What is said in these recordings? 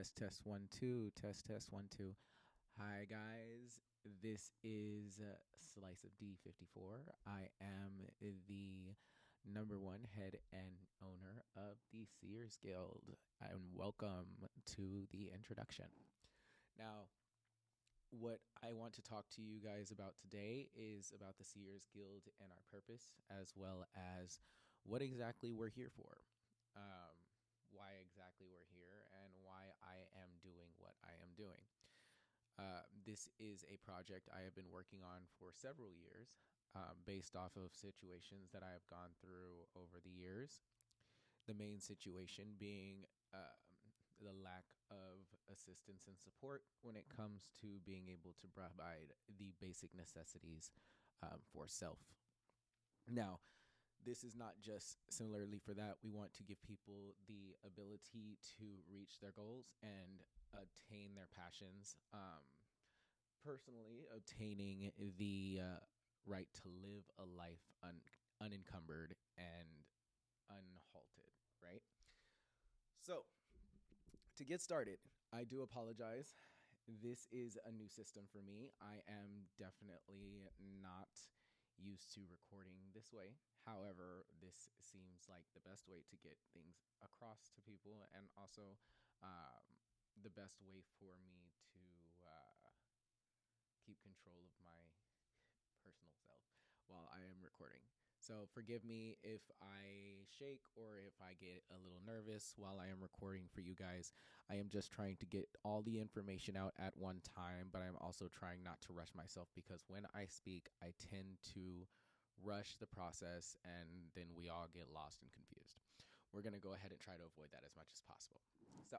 Test 1 2 test 1 2. Hi guys, this is Slice of D54. I am the number one head and owner of the Seers Guild, and welcome to the introduction. Now, what I want to talk to you guys about today is about the Seers Guild and our purpose, as well as what exactly we're here for. Why exactly we're here and why I am doing what I am doing. This is a project I have been working on for several years, based off of situations that I have gone through over the years. The main situation being the lack of assistance and support when it comes to being able to provide the basic necessities for self. Now, this is not just similarly for that. We want to give people the ability to reach their goals and attain their passions. Personally, obtaining the right to live a life unencumbered and unhalted, right? So, to get started, I do apologize. This is a new system for me. I am definitely not used to recording this way. However, this seems like the best way to get things across to people, and also the best way for me to keep control of my personal self while I am recording. So forgive me if I shake or if I get a little nervous while I am recording for you guys. I am just trying to get all the information out at one time, but I'm also trying not to rush myself, because when I speak, I tend to rush the process and then we all get lost and confused. We're going to go ahead and try to avoid that as much as possible. So,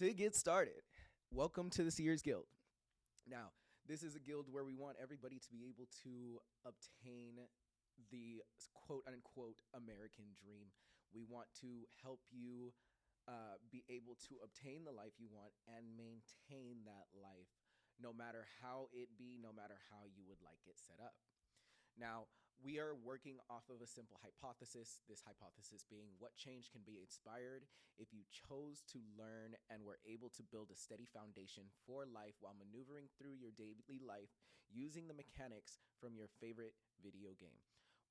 to get started, welcome to the Seers Guild. Now, this is a guild where we want everybody to be able to obtain the quote unquote American dream. We want to help you be able to obtain the life you want and maintain that life, no matter how it be, no matter how you would like it set up. Now, we are working off of a simple hypothesis, this hypothesis being what change can be inspired if you chose to learn and were able to build a steady foundation for life while maneuvering through your daily life using the mechanics from your favorite video game.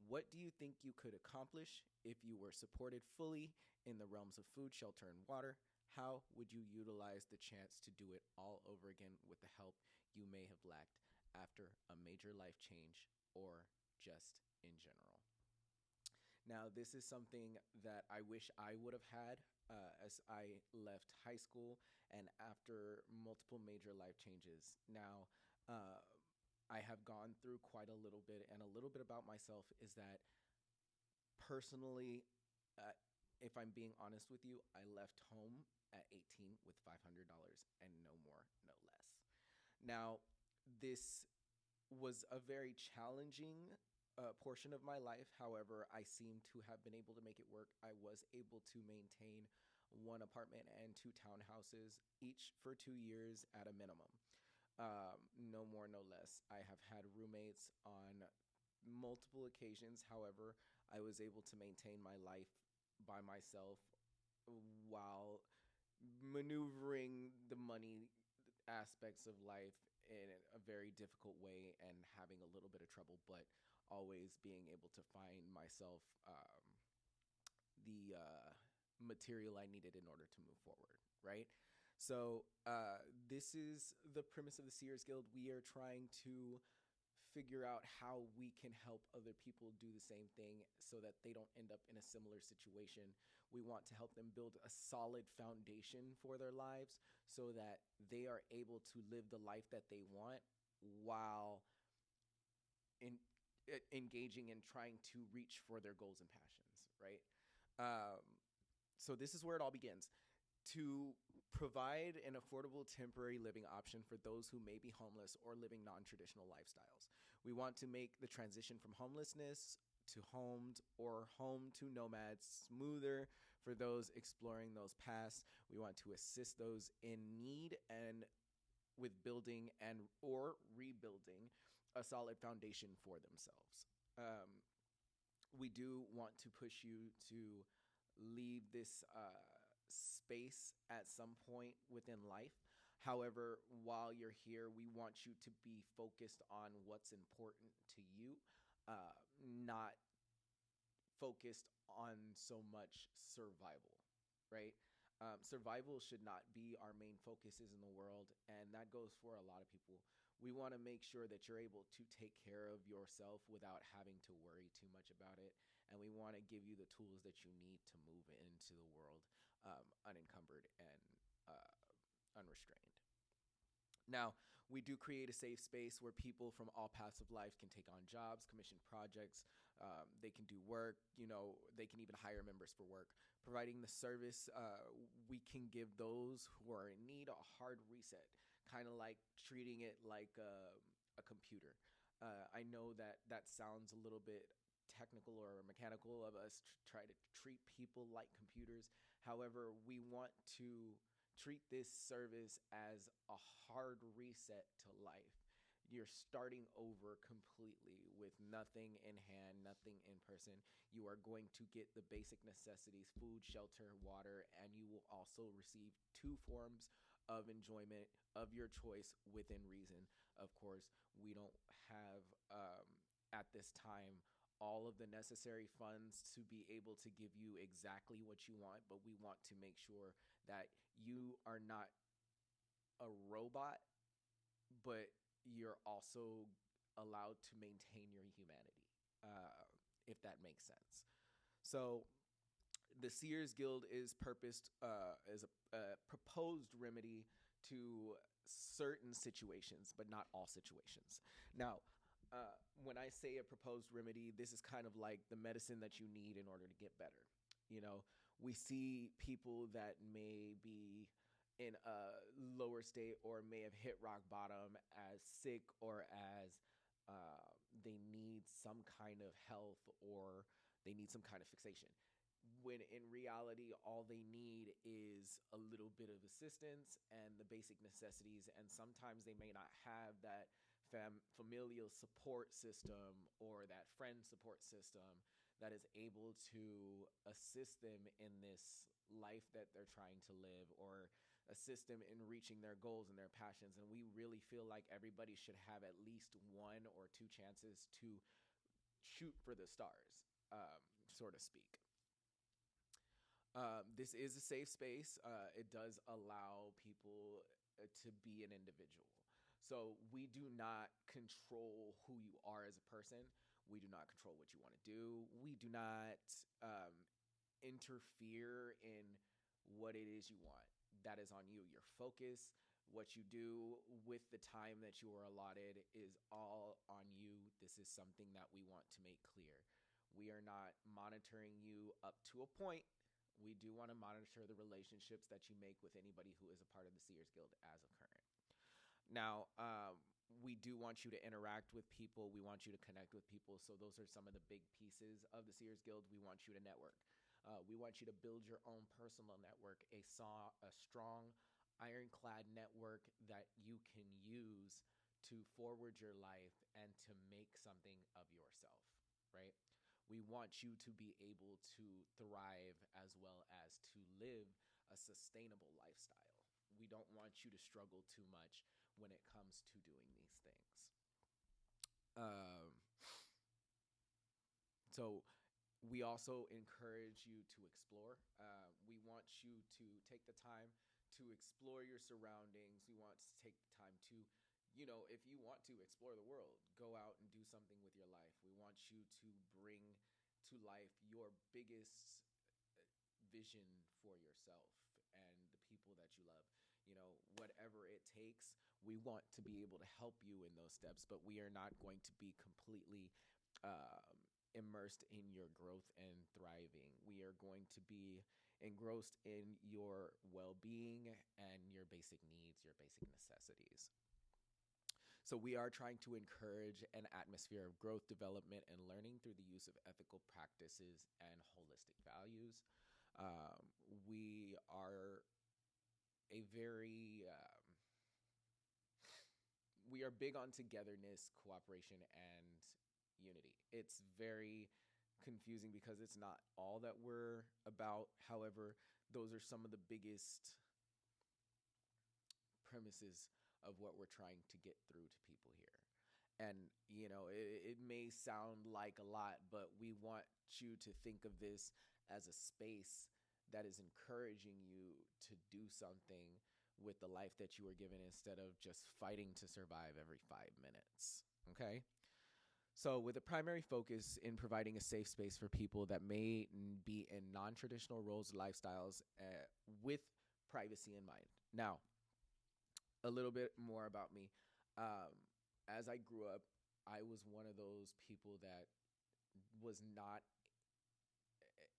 What do you think you could accomplish if you were supported fully in the realms of food, shelter, and water? How would you utilize the chance to do it all over again with the help you may have lacked after a major life change or just in general? Now, this is something that I wish I would have had as I left high school and after multiple major life changes. Now, I have gone through quite a little bit, and a little bit about myself is that personally, if I'm being honest with you, I left home at 18 with $500 and no more, no less. Now, this was a very challenging portion of my life. However, I seem to have been able to make it work. I was able to maintain one apartment and two townhouses, each for 2 years at a minimum. No more, no less. I have had roommates on multiple occasions. However, I was able to maintain my life by myself while maneuvering the money aspects of life in a very difficult way and having a little bit of trouble, but always being able to find myself the material I needed in order to move forward, right? So this is the premise of the Seers Guild. We are trying to figure out how we can help other people do the same thing so that they don't end up in a similar situation. We want to help them build a solid foundation for their lives so that they are able to live the life that they want while engaging in trying to reach for their goals and passions, right? So this is where it all begins. To provide an affordable temporary living option for those who may be homeless or living non-traditional lifestyles. We want to make the transition from homelessness to homed or home to nomads smoother for those exploring those paths. We want to assist those in need and with building and or rebuilding a solid foundation for themselves. We do want to push you to leave this space at some point within life. However, while you're here, we want you to be focused on what's important to you, not focused on so much survival, right? Survival should not be our main focuses in the world, and that goes for a lot of people. We want to make sure that you're able to take care of yourself without having to worry too much about it, and we want to give you the tools that you need to move into the world unencumbered and unrestrained. Now, we do create a safe space where people from all paths of life can take on jobs, commission projects, they can do work, they can even hire members for work. Providing the service, we can give those who are in need a hard reset, kind of like treating it like a computer. I know that sounds a little bit technical or mechanical of us try to treat people like computers. However, we want to treat this service as a hard reset to life. You're starting over completely with nothing in hand, nothing in person. You are going to get the basic necessities, food, shelter, water, and you will also receive 2 forms of enjoyment of your choice within reason. Of course, we don't have at this time all of the necessary funds to be able to give you exactly what you want, but we want to make sure that you are not a robot, but you're also allowed to maintain your humanity, if that makes sense. So the Seers Guild is purposed as a proposed remedy to certain situations, but not all situations. Now, when I say a proposed remedy, this is kind of like the medicine that you need in order to get better. We see people that may be in a lower state or may have hit rock bottom as sick or as they need some kind of health or they need some kind of fixation. When in reality, all they need is a little bit of assistance and the basic necessities. And sometimes they may not have that familial support system or that friend support system that is able to assist them in this life that they're trying to live or assist them in reaching their goals and their passions. And we really feel like everybody should have at least 1 or 2 chances to shoot for the stars, so to speak. This is a safe space. It does allow people to be an individual. So we do not control who you are as a person. We do not control what you want to do. We do not interfere in what it is you want. That is on you. Your focus, what you do with the time that you are allotted is all on you. This is something that we want to make clear. We are not monitoring you up to a point. We do want to monitor the relationships that you make with anybody who is a part of the Seers Guild as a current. Now, we do want you to interact with people. We want you to connect with people. So those are some of the big pieces of the Seers Guild. We want you to network. We want you to build your own personal network, a strong, ironclad network that you can use to forward your life and to make something of yourself, right? We want you to be able to thrive as well as to live a sustainable lifestyle. We don't want you to struggle too much when it comes to doing these things. So we also encourage you to explore. We want you to take the time to explore your surroundings. We want to take the time to, if you want to explore the world, go out and do something with your life. We want you to bring to life your biggest vision for yourself and the people that you love. Whatever it takes, we want to be able to help you in those steps, but we are not going to be completely immersed in your growth and thriving. We are going to be engrossed in your well-being and your basic needs, your basic necessities. So we are trying to encourage an atmosphere of growth, development, and learning through the use of ethical practices and holistic values. We are we are big on togetherness, cooperation, and unity. It's very confusing because it's not all that we're about. However, those are some of the biggest premises of what we're trying to get through to people here. And, it may sound like a lot, but we want you to think of this as a space that is encouraging you to do something with the life that you were given instead of just fighting to survive every 5 minutes. Okay? So, with a primary focus in providing a safe space for people that may be in non traditional roles, lifestyles, with privacy in mind. Now, a little bit more about me. As I grew up, I was one of those people that was not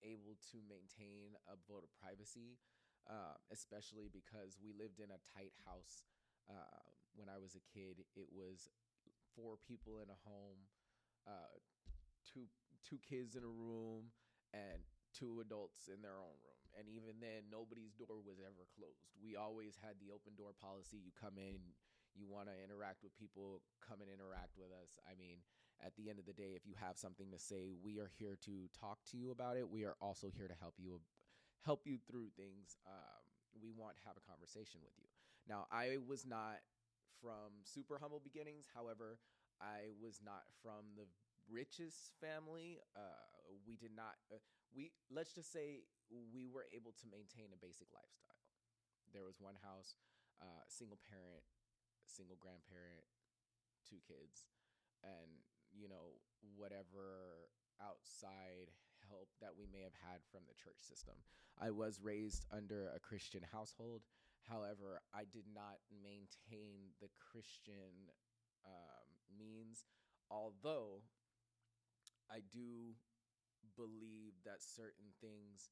able to maintain a vote of privacy, especially because we lived in a tight house. When I was a kid, it was 4 people in a home, uh, two kids in a room, and 2 adults in their own room. And even then, nobody's door was ever closed. We always had the open door policy. You come in, you want to interact with people, come and interact with us. I mean, at the end of the day, if you have something to say, we are here to talk to you about it. We are also here to help you through things. We want to have a conversation with you. Now, I was not from super humble beginnings. However, I was not from the richest family. We did not. Let's just say we were able to maintain a basic lifestyle. There was one house, single parent, single grandparent, 2 kids, and whatever outside help that we may have had from the church system. I was raised under a Christian household. However, I did not maintain the Christian means, although I do believe that certain things,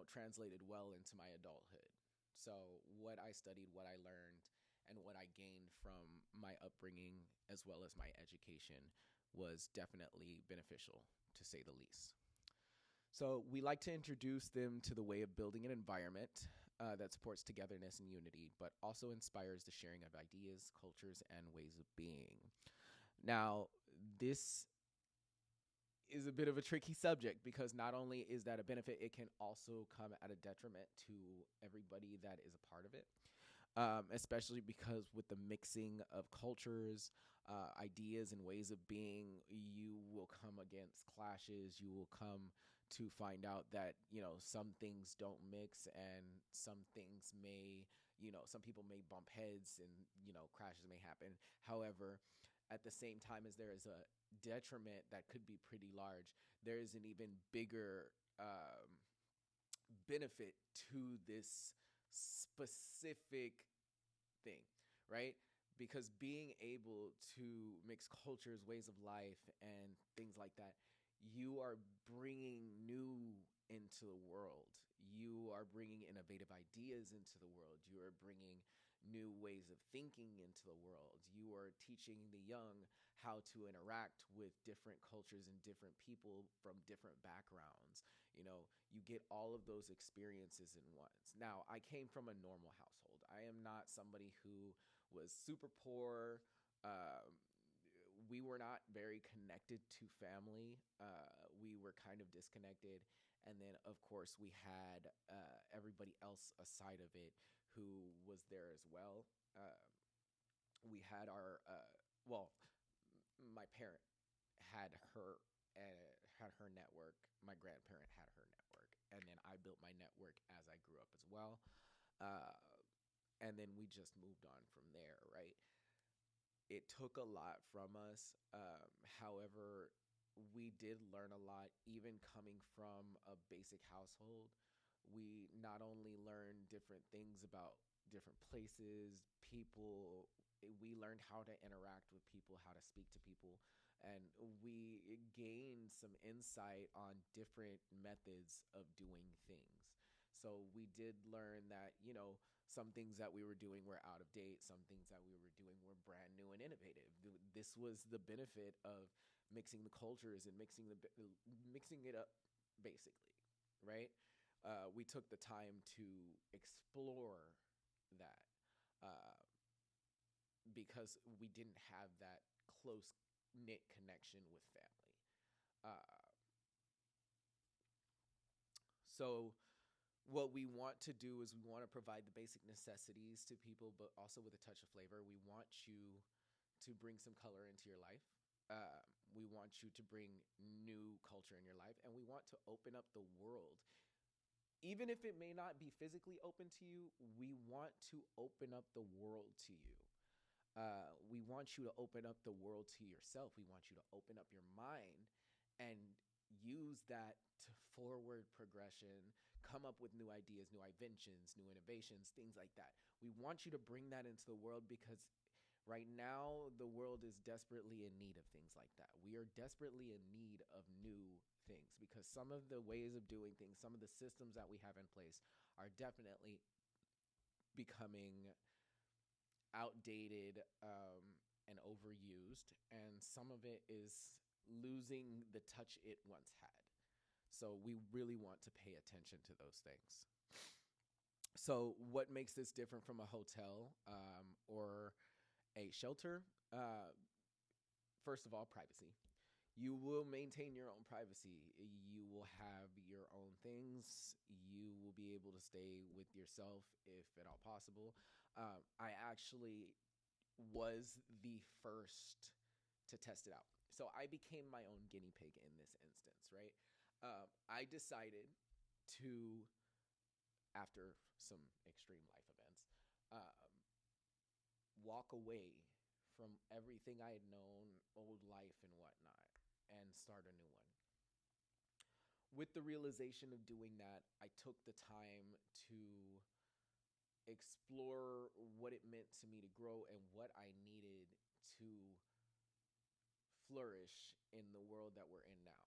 translated well into my adulthood. So what I studied, what I learned, and what I gained from my upbringing as well as my education was definitely beneficial, to say the least. So we like to introduce them to the way of building an environment that supports togetherness and unity, but also inspires the sharing of ideas, cultures, and ways of being. Now, this is a bit of a tricky subject because not only is that a benefit, it can also come at a detriment to everybody that is a part of it. Especially because with the mixing of cultures, ideas, and ways of being, you will come against clashes. You will come to find out that, some things don't mix, and some things may, some people may bump heads, and, crashes may happen. However, at the same time as there is a detriment that could be pretty large, there is an even bigger benefit to this specific thing, right? Because being able to mix cultures, ways of life, and things like that, you are bringing new into the world. You are bringing innovative ideas into the world. You are bringing new ways of thinking into the world. You are teaching the young how to interact with different cultures and different people from different backgrounds. You get all of those experiences in once. Now, I came from a normal household. I am not somebody who was super poor. We were not very connected to family. We were kind of disconnected. And then, of course, we had everybody else aside of it who was there as well. We had my parent had her network. My grandparent had her network, and then I built my network as I grew up as well. And then we just moved on from there, right? It took a lot from us. However, we did learn a lot, even coming from a basic household. We not only learned different things about different places, people, we learned how to interact with people, how to speak to people, and we gained some insight on different methods of doing things. So we did learn that, some things that we were doing were out of date. Some things that we were doing were brand new and innovative. This was the benefit of mixing the cultures and mixing it up, basically, right? We took the time to explore that because we didn't have that close knit connection with family. So What we want to do is we want to provide the basic necessities to people, but also with a touch of flavor. We want you to bring some color into your life. We want you to bring new culture in your life, and we want to open up the world. Even if it may not be physically open to you, we want to open up the world to you. We want you to open up the world to yourself. We want you to open up your mind and use that to forward progression, come up with new ideas, new inventions, new innovations, things like that. We want you to bring that into the world because right now the world is desperately in need of things like that. We are desperately in need of new things because some of the ways of doing things, some of the systems that we have in place are definitely becoming outdated and overused, and some of it is losing the touch it once had. So we really want to pay attention to those things. So what makes this different from a hotel or a shelter? First of all, privacy. You will maintain your own privacy. You will have your own things. You will be able to stay with yourself if at all possible. I actually was the first to test it out. So I became my own guinea pig in this instance, right? I decided to, after some extreme life events, walk away from everything I had known, old life and whatnot, and start a new one. With the realization of doing that, I took the time to explore what it meant to me to grow and what I needed to flourish in the world that we're in now.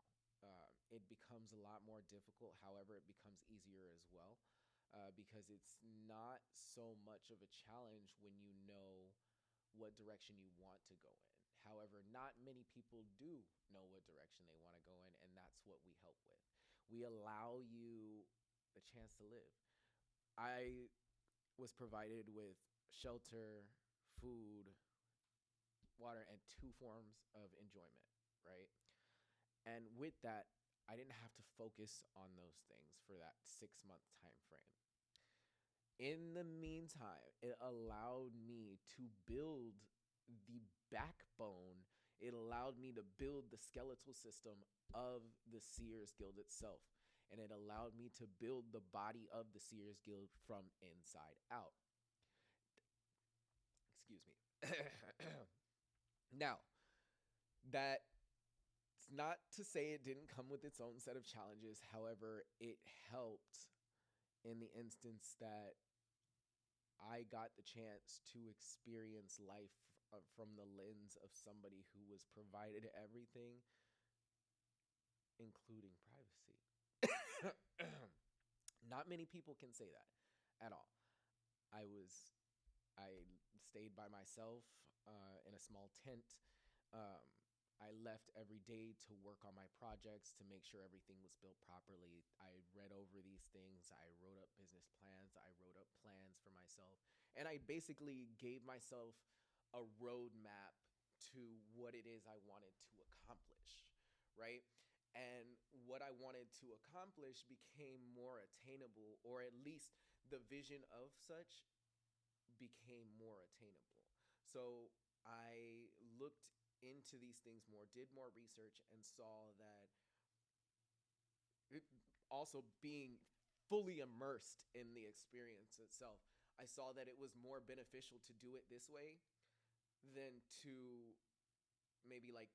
It becomes a lot more difficult. However, it becomes easier as well because it's not so much of a challenge when you know what direction you want to go in. However, not many people do know what direction they want to go in, and that's what we help with. We allow you a chance to live. I was provided with shelter, food, water, and 2 forms of enjoyment, right? And with that, I didn't have to focus on those things for that 6-month time frame. In the meantime, it allowed me to build the backbone. It allowed me to build the skeletal system of the Seers Guild itself. And it allowed me to build the body of the Seers Guild from inside out. Excuse me. Now, that's not to say it didn't come with its own set of challenges. However, it helped in the instance that I got the chance to experience life from the lens of somebody who was provided everything, including privacy. Not many people can say that at all. I stayed by myself in a small tent. I left every day to work on my projects to make sure everything was built properly. I read over these things. I wrote up business plans. I wrote up plans for myself. And I basically gave myself a roadmap to what it is I wanted to accomplish, right? And what I wanted to accomplish became more attainable, or at least the vision of such became more attainable. So I looked into these things more, did more research, and saw that also being fully immersed in the experience itself, I saw that it was more beneficial to do it this way than to maybe like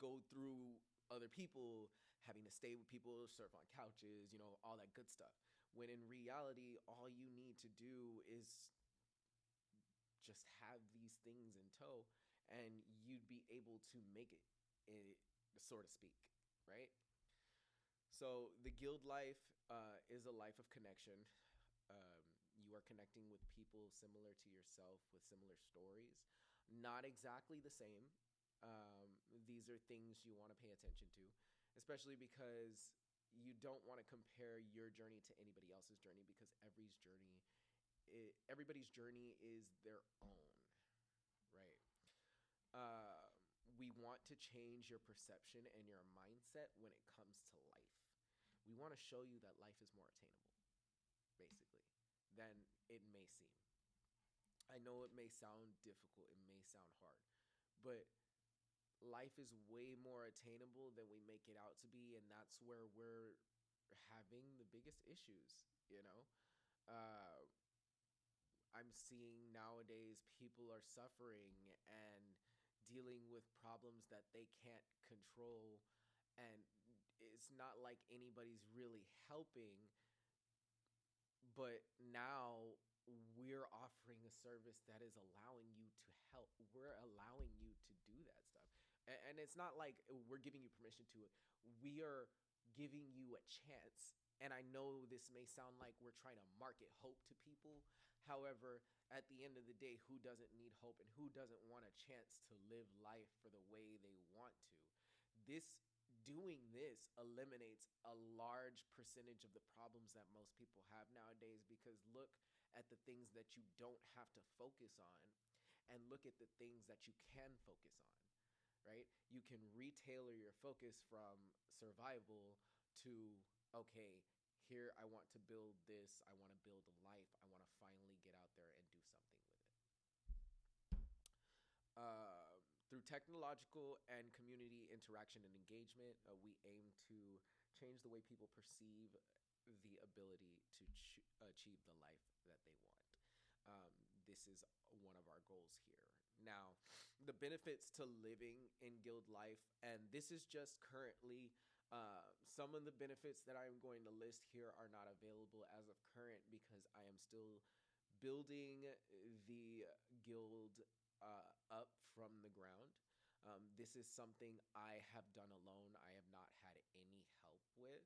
go through other people, having to stay with people, surf on couches, all that good stuff. When in reality, all you need to do is just have these things in tow and you'd be able to make it, so to speak, right? So the guild life is a life of connection. You are connecting with people similar to yourself with similar stories. Not exactly the same. These are things you want to pay attention to, especially because you don't want to compare your journey to anybody else's journey because everybody's journey is their own, right? We want to change your perception and your mindset when it comes to life. We want to show you that life is more attainable. it may seem. I know it may sound difficult, it may sound hard, but life is way more attainable than we make it out to be, and that's where we're having the biggest issues, you know? Uh, I'm seeing nowadays people are suffering and dealing with problems that they can't control, and it's not like anybody's really helping, but now we're offering a service that is allowing you to help. We're allowing you to do that stuff. And it's not like we're giving you permission to it. We are giving you a chance. And I know this may sound like we're trying to market hope to people. However, at the end of the day, who doesn't need hope and who doesn't want a chance to live life for the way they want to? This Doing this eliminates a large percentage of the problems that most people have nowadays, because look at the things that you don't have to focus on and look at the things that you can focus on, right? You can retailer your focus from survival to, okay, here I want to build this, I want to build a life, I want to finally get out there and do something with it. Through technological and community interaction and engagement, we aim to change the way people perceive the ability to achieve the life that they want. This is one of our goals here. Now, the benefits to living in guild life, and this is just currently some of the benefits that I'm going to list here are not available as of current because I am still building the guild up from the ground. This is something I have done alone. I have not had any help with.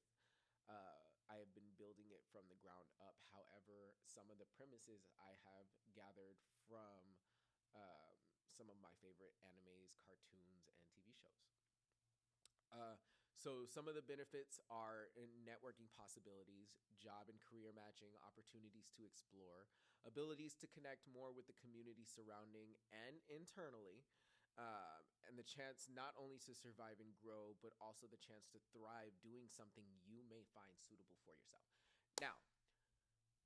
I have been building it from the ground up. However, some of the premises I have gathered from some of my favorite animes, cartoons, and TV shows. So some of the benefits are in networking possibilities, job and career matching, opportunities to explore, abilities to connect more with the community surrounding and internally, and the chance not only to survive and grow, but also the chance to thrive doing something you may find suitable for yourself. Now,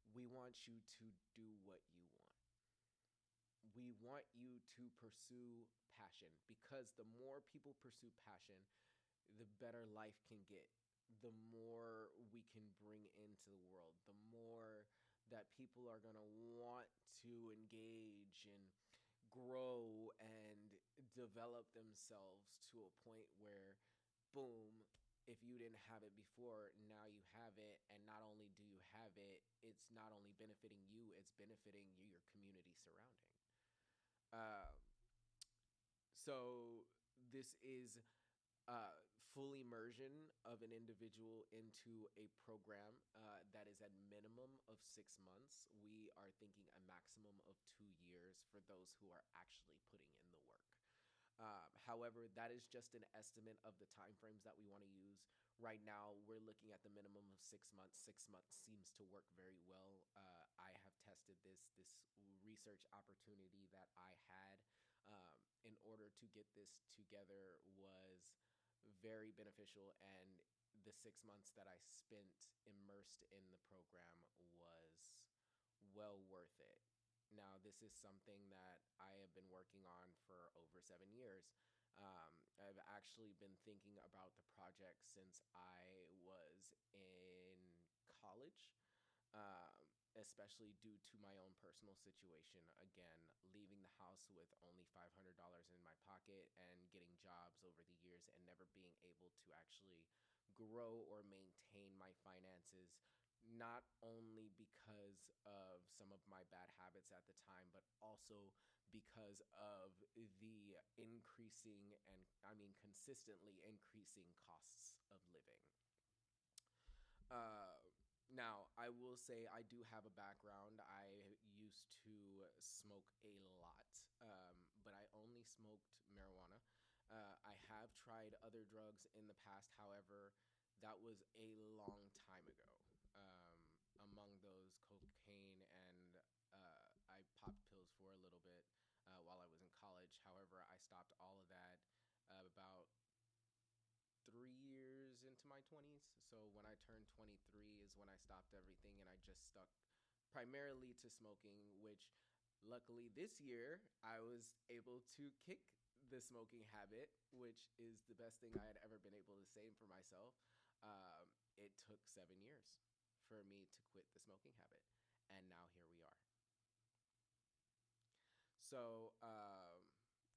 we want you to do what you want. We want you to pursue passion, because the more people pursue passion, the better life can get, the more we can bring into the world, the more that people are going to want to engage and grow and develop themselves to a point where, boom, if you didn't have it before, now you have it. And not only do you have it, it's not only benefiting you, it's benefiting your community surrounding. Um, so this is full immersion of an individual into a program that is at minimum of 6 months. We are thinking a maximum of 2 years for those who are actually putting in the work. However, that is just an estimate of the timeframes that we want to use. Right now, we're looking at the minimum of 6 months. 6 months seems to work very well. I have tested this research opportunity that I had in order to get this together was very beneficial, and the 6 months that I spent immersed in the program was well worth it. Now, this is something that I have been working on for over 7 years. I've actually been thinking about the project since I was in college, especially due to my own personal situation. Again, leaving the house with only $500 in my pocket and getting jobs over the years and never being able to actually grow or maintain my finances, not only because of some of my bad habits at the time, but also because of the increasing and, I mean, consistently increasing costs of living. Uh, Now, I will say I do have a background. I used to smoke a lot, but I only smoked marijuana. I have tried other drugs in the past. However, that was a long time ago. Among those, cocaine, and I popped pills for a little bit while I was in college. However, I stopped all of that about 3 years into my 20s. So when I turned 23 is when I stopped everything, and I just stuck primarily to smoking, which luckily this year I was able to kick the smoking habit, which is the best thing I had ever been able to say for myself. It took 7 years for me to quit the smoking habit, and now here we are. So,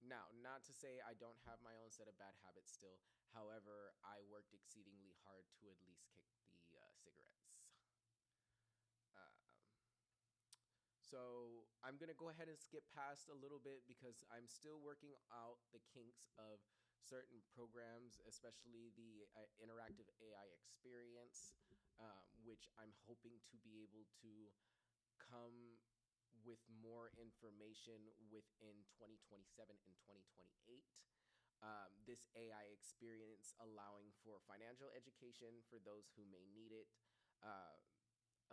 now, not to say I don't have my own set of bad habits still. However, I worked exceedingly hard to at least kick the cigarettes. Um, so I'm going to go ahead and skip past a little bit because I'm still working out the kinks of certain programs, especially the interactive AI experience, which I'm hoping to be able to come with more information within 2027 and 2028. This AI experience allowing for financial education for those who may need it.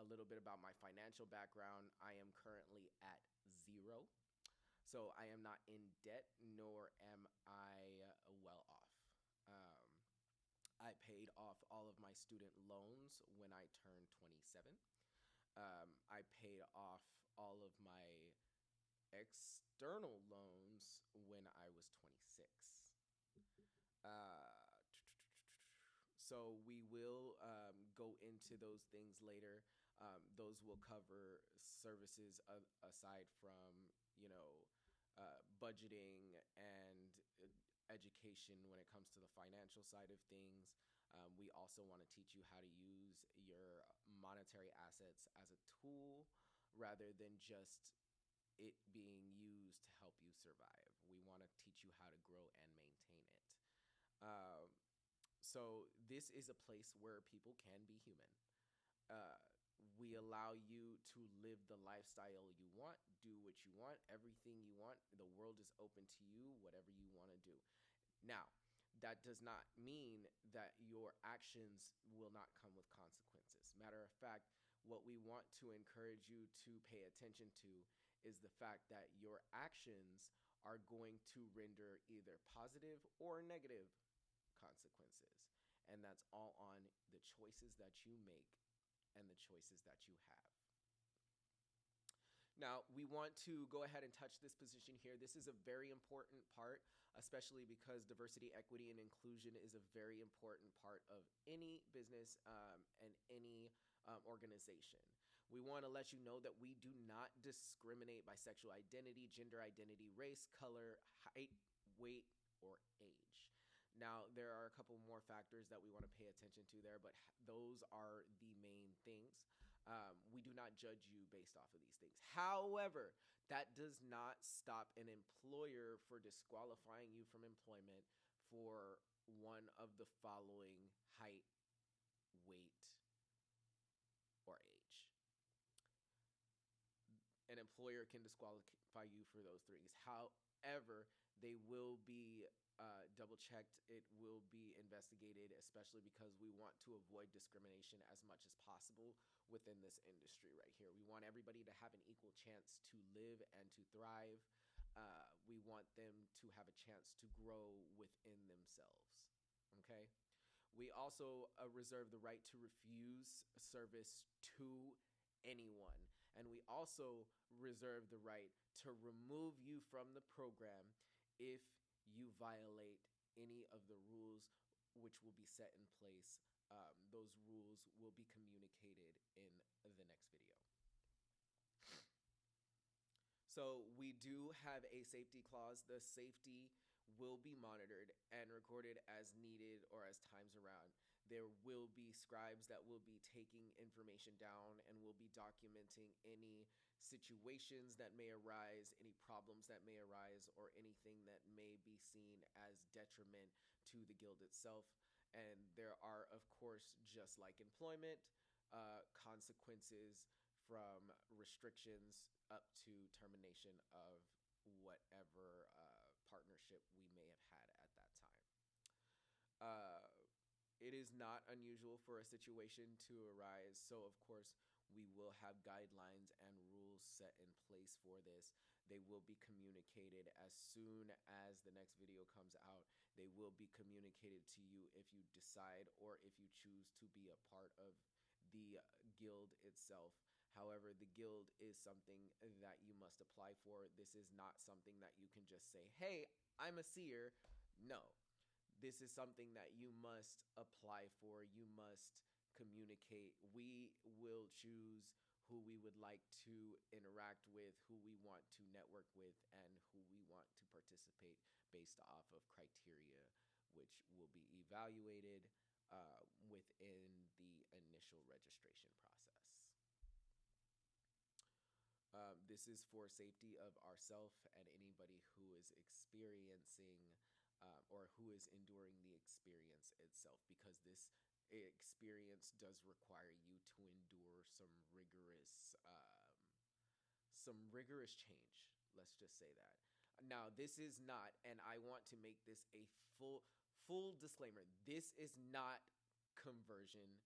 A little bit about my financial background. I am currently at zero. So I am not in debt, nor am I well off. I paid off all of my student loans when I turned 27. I paid off all of my external loans when I was 26. Uh, so we will go into those things later. Those will cover services aside from, budgeting and education when it comes to the financial side of things. We also want to teach you how to use your monetary assets as a tool rather than just it being used to help you survive. We want to teach you how to grow and maintain it. So this is a place where people can be human. We allow you to live the lifestyle you want, do what you want, everything you want. The world is open to you, whatever you want to do. Now, that does not mean that your actions will not come with consequences. Matter of fact, what we want to encourage you to pay attention to is the fact that your actions are going to render either positive or negative consequences. And that's all on the choices that you make and the choices that you have. Now, we want to go ahead and touch this position here. This is a very important part, especially because diversity, equity, and inclusion is a very important part of any business and any organization. We want to let you know that we do not discriminate by sexual identity, gender identity, race, color, height, weight, or age. Now, there are a couple more factors that we want to pay attention to there, but those are the main things. We do not judge you based off of these things. However, that does not stop an employer for disqualifying you from employment for one of the following: height, weight, or age. An employer can disqualify you for those things. However, they will be double checked. It will be investigated, especially because we want to avoid discrimination as much as possible within this industry right here. We want everybody to have an equal chance to live and to thrive. We want them to have a chance to grow within themselves. Okay? We also reserve the right to refuse service to anyone. And we also reserve the right to remove you from the program if you violate any of the rules which will be set in place. Those rules will be communicated in the next video. So we do have a safety clause. The safety will be monitored and recorded as needed or as times around. There will be scribes that will be taking information down and will be documenting any situations that may arise, any problems that may arise, or anything that may be seen as detriment to the guild itself. And there are, of course, just like employment, consequences from restrictions up to termination of whatever partnership we may have had at that time. It is not unusual for a situation to arise, so of course we will have guidelines and rules set in place for this. They will be communicated as soon as the next video comes out. They will be communicated to you if you decide or if you choose to be a part of the guild itself. However, the guild is something that you must apply for. This is not something that you can just say, hey, I'm a seer. No, this is something that you must apply for. You must communicate. We will choose who we would like to interact with, who we want to network with, and who we want to participate based off of criteria, which will be evaluated within the initial registration process. This is for safety of ourself and anybody who is experiencing or who is enduring the experience itself, because this experience does require you to endure some rigorous change. Let's just say that. Now, this is not, and I want to make this a full disclaimer. This is not conversion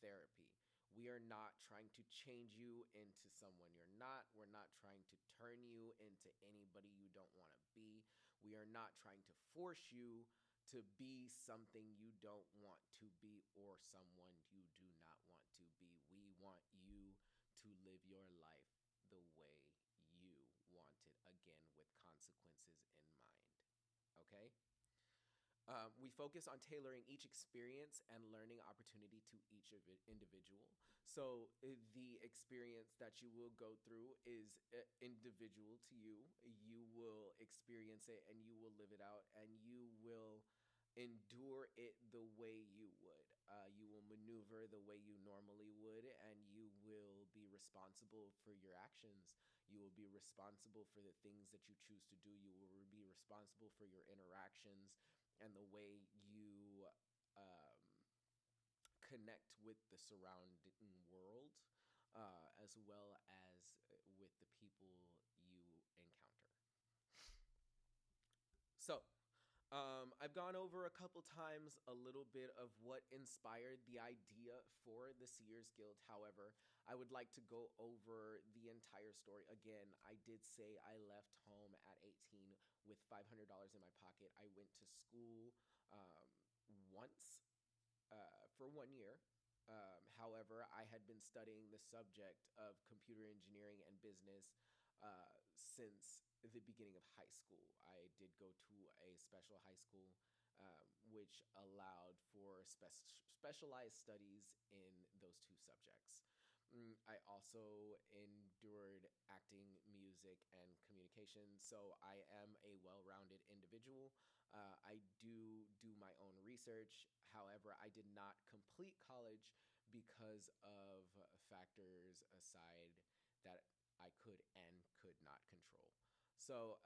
therapy. We are not trying to change you into someone you're not. We're not trying to turn you into anybody you don't want to be. We are not trying to force you to be something you don't want to be or someone you do not want to be. We want you to live your life the way you want it, again, with consequences in mind. Okay? We focus on tailoring each experience and learning opportunity to each individual. So the experience that you will go through is individual to you. You will experience it and you will live it out, and you will endure it the way you would. You will maneuver the way you normally would, and you will be responsible for your actions. You will be responsible for the things that you choose to do. You will be responsible for your interactions and the way you connect with the surrounding world, as well as with the people you encounter. So, I've gone over a couple times a little bit of what inspired the idea for the Seers Guild. However, I would like to go over the entire story. Again, I did say I left home at 18 with $500 in my pocket. I went to school once for 1 year. However, I had been studying the subject of computer engineering and business since the beginning of high school. I did go to a special high school, which allowed for specialized studies in those two subjects. I also endured acting, music, and communication, so I am a well-rounded individual. I do my own research. However, I did not complete college because of factors aside that I could and could not control. So,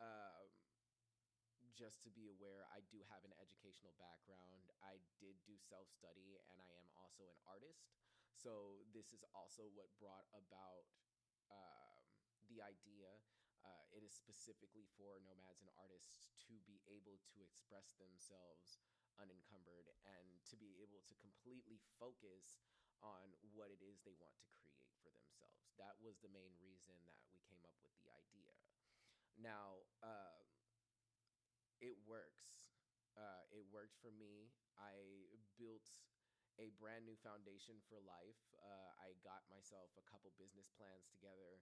just to be aware, I do have an educational background. I did do self-study, and I am also an artist. So this is also what brought about the idea. It is specifically for nomads and artists to be able to express themselves unencumbered and to be able to completely focus on what it is they want to create for themselves. That was the main reason that we came up with the idea. Now, it works. It worked for me. I built a brand new foundation for life. I got myself a couple business plans together.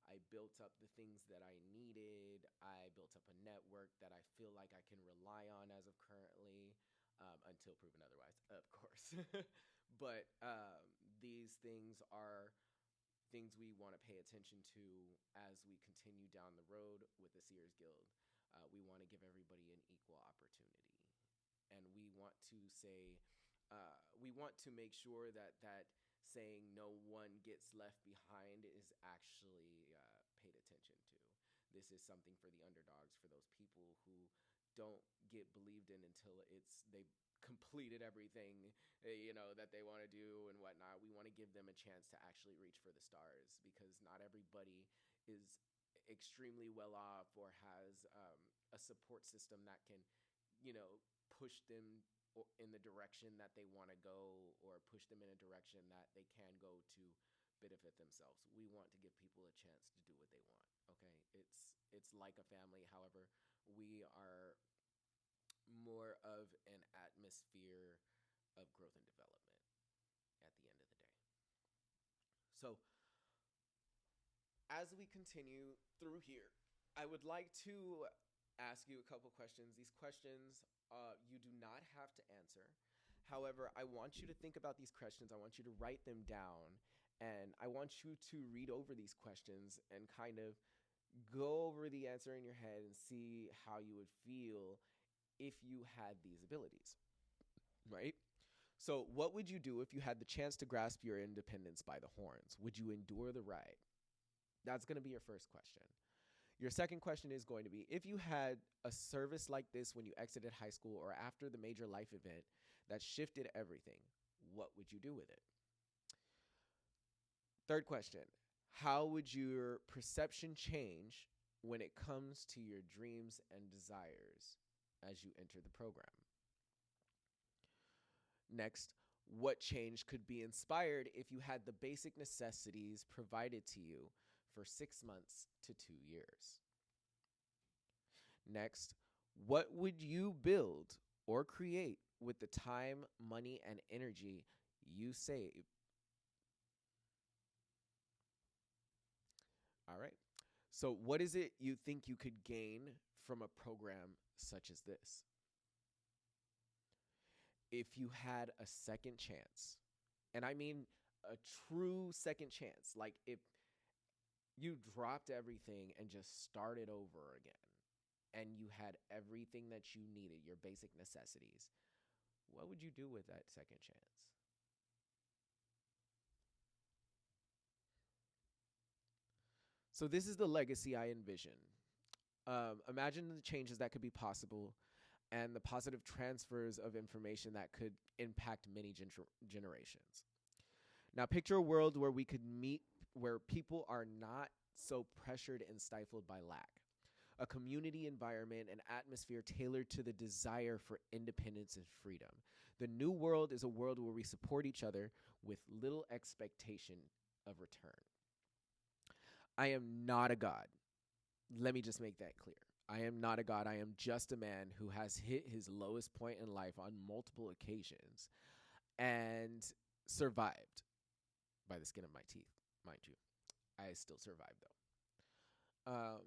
I built up the things that I needed. I built up a network that I feel like I can rely on as of currently, until proven otherwise, of course. But these things are things we want to pay attention to as we continue down the road with the Seers Guild. We want to give everybody an equal opportunity. And we want to say, we want to make sure that saying no one gets left behind is actually paid attention to. This is something for the underdogs, for those people who don't get believed in until they completed everything that they want to do and whatnot. We want to give them a chance to actually reach for the stars, because not everybody is extremely well off or has a support system that can push them in the direction that they want to go, or push them in a direction that they can go to benefit themselves. We want to give people a chance to do what they want. Okay, it's like a family. However, we are more of an atmosphere of growth and development at the end of the day. So as we continue through here, I would like to ask you a couple questions. These questions you do not have to answer. However, I want you to think about these questions. I want you to write them down. And I want you to read over these questions and kind of go over the answer in your head and see how you would feel if you had these abilities, right? So, what would you do if you had the chance to grasp your independence by the horns? Would you endure the ride? That's going to be your first question. Your second question is going to be, if you had a service like this when you exited high school or after the major life event that shifted everything, what would you do with it? Third question, how would your perception change when it comes to your dreams and desires as you enter the program? Next, what change could be inspired if you had the basic necessities provided to you for 6 months to 2 years? Next, what would you build or create with the time, money, and energy you save? All right. So, what is it you think you could gain from a program such as this? If you had a second chance, and I mean a true second chance, like if you dropped everything and just started over again, and you had everything that you needed, your basic necessities, what would you do with that second chance? So, this is the legacy I envision. Imagine the changes that could be possible and the positive transfers of information that could impact many generations. Now, picture a world where we could meet, where people are not so pressured and stifled by lack. A community environment and atmosphere tailored to the desire for independence and freedom. The new world is a world where we support each other with little expectation of return. I am not a god. Let me just make that clear. I am not a god. I am just a man who has hit his lowest point in life on multiple occasions and survived by the skin of my teeth, mind you. I still survived, though.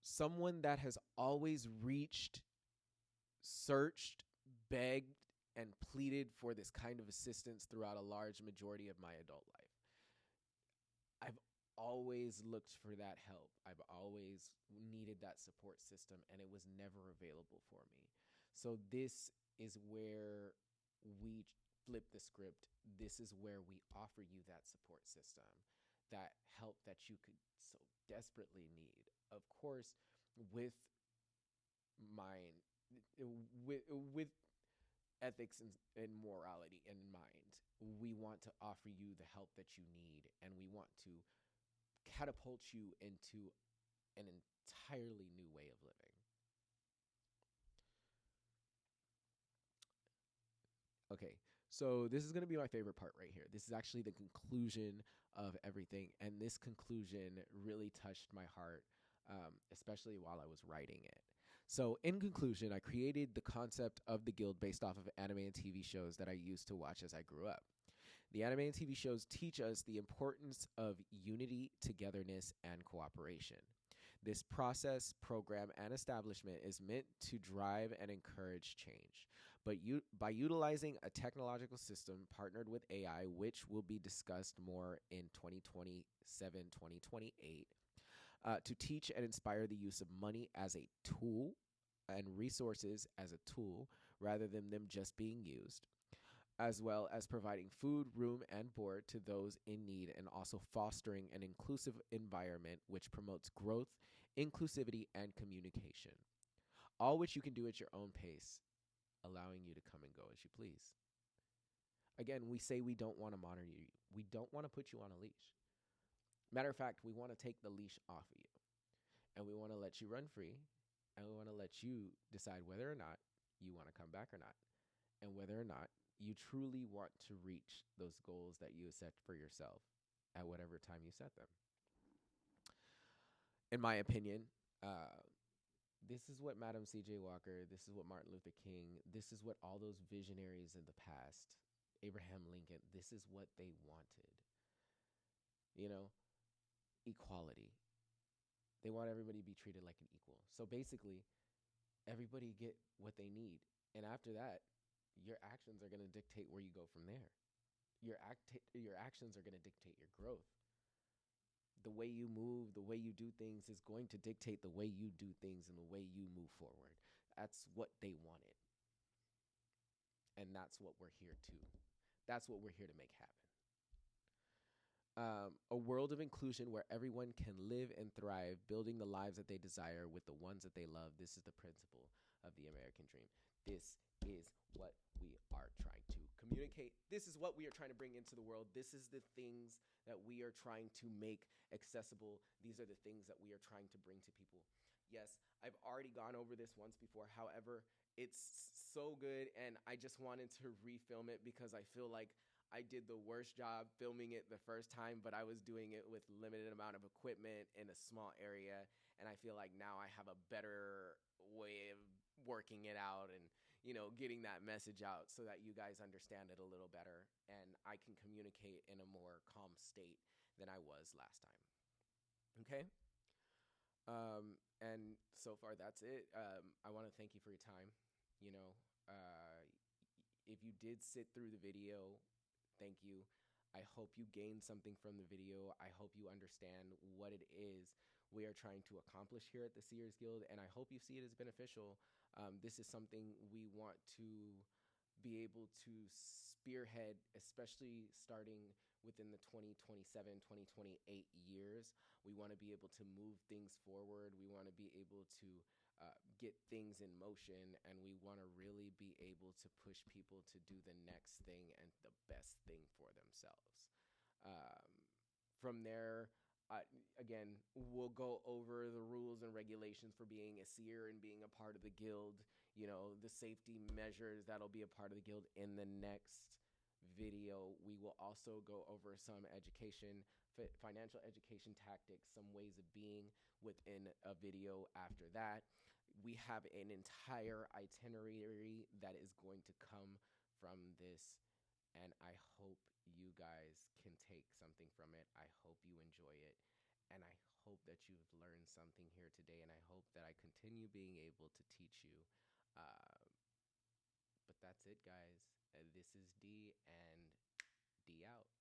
Someone that has always reached, searched, begged, and pleaded for this kind of assistance throughout a large majority of my adult life. I've always looked for that help. I've always needed that support system, and it was never available for me. So this is where we flip the script. This is where we offer you that support system, that help that you could so desperately need. Of course, with mine, with ethics and morality in mind, we want to offer you the help that you need, and we want to catapult you into an entirely new way of living. Okay, so this is going to be my favorite part right here. This is actually the conclusion of everything, and this conclusion really touched my heart, especially while I was writing it. So, in conclusion, I created the concept of the guild based off of anime and TV shows that I used to watch as I grew up. The anime and TV shows teach us the importance of unity, togetherness, and cooperation. This process, program, and establishment is meant to drive and encourage change. But by utilizing a technological system partnered with AI, which will be discussed more in 2027, 2028, to teach and inspire the use of money as a tool and resources as a tool rather than them just being used, as well as providing food, room, and board to those in need, and also fostering an inclusive environment which promotes growth, inclusivity, and communication. All which you can do at your own pace, allowing you to come and go as you please. Again, we say we don't want to monitor you. We don't want to put you on a leash. Matter of fact, we want to take the leash off of you, and we want to let you run free, and we want to let you decide whether or not you want to come back or not, and whether or not you truly want to reach those goals that you set for yourself at whatever time you set them. In my opinion, this is what Madam C.J. Walker, this is what Martin Luther King, this is what all those visionaries in the past, Abraham Lincoln, this is what they wanted. You know, equality. They want everybody to be treated like an equal. So basically, everybody get what they need. And after that, your actions are going to dictate where you go from there. Your actions are going to dictate your growth. The way you move, the way you do things is going to dictate the way you do things and the way you move forward. That's what they wanted. And that's what we're here to. That's what we're here to make happen. A world of inclusion where everyone can live and thrive, building the lives that they desire with the ones that they love. This is the principle of the American dream. This is what we are trying to communicate. This is what we are trying to bring into the world. This is the things that we are trying to make accessible. These are the things that we are trying to bring to people. Yes, I've already gone over this once before. However, it's so good, and I just wanted to refilm it because I feel like I did the worst job filming it the first time, but I was doing it with limited amount of equipment in a small area, and I feel like now I have a better way of working it out and, getting that message out so that you guys understand it a little better and I can communicate in a more calm state than I was last time. Okay? And so far that's it. I want to thank you for your time. You know, if you did sit through the video, thank you. I hope you gained something from the video. I hope you understand what it is we are trying to accomplish here at the Seers Guild, and I hope you see it as beneficial. This is something we want to be able to spearhead, especially starting within the 2027, 2028 years. We want to be able to move things forward. We want to be able to get things in motion, and we want to really be able to push people to do the next thing and the best thing for themselves. From there, again, we'll go over the rules and regulations for being a seer and being a part of the guild, the safety measures that'll be a part of the guild in the next video. We will also go over some education, financial education tactics, some ways of being within a video after that. We have an entire itinerary that is going to come from this, and I hope you guys can take something from it. I hope you enjoy it, and I hope that you've learned something here today, and I hope that I continue being able to teach you. But that's it, guys. This is D, and D out.